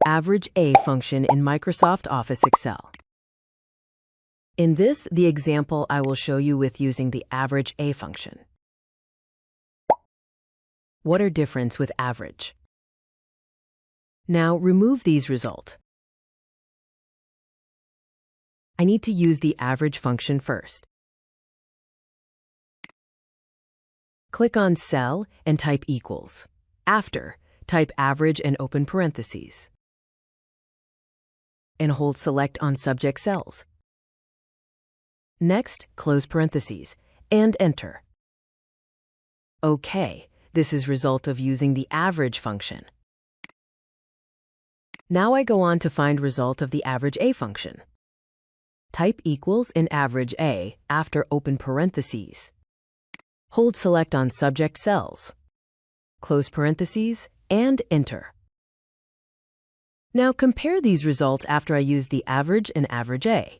AverageA function in Microsoft Office Excel. In this, the example I will show you with using the AverageA function. What are difference with average? Now remove these results. I need to use the average function first. Click on Cell and type equals. After, type average and open parentheses. And hold Select on subject cells. Next, close parentheses and enter. OK, this is result of using the average function. Now I go on to find result of the AverageA function. Type equals in AverageA after open parentheses. Hold Select on subject cells. Close parentheses and enter. Now compare these results after I use the average and AverageA.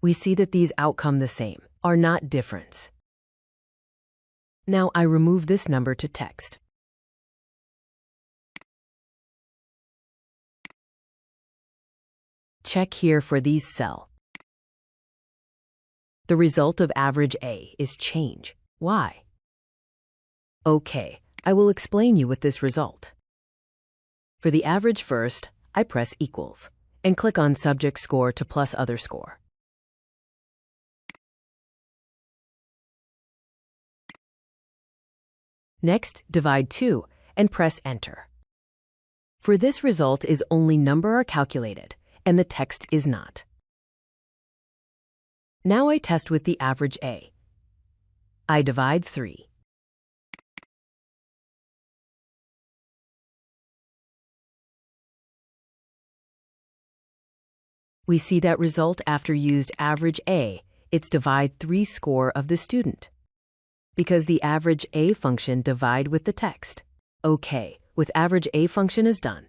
We see that these outcome the same, are not difference. Now I remove this number to text. Check here for these cells. The result of AverageA is change. Why? OK, I will explain you with this result. For the average first, I press equals and click on subject score to plus other score. Next, divide 2 and press enter. For this result is only number are calculated and the text is not. Now I test with the AverageA. I divide 3. We see that result after used AverageA, it's divide 3 score of the student. Because the AverageA function divide with the text. OK, with AverageA function is done.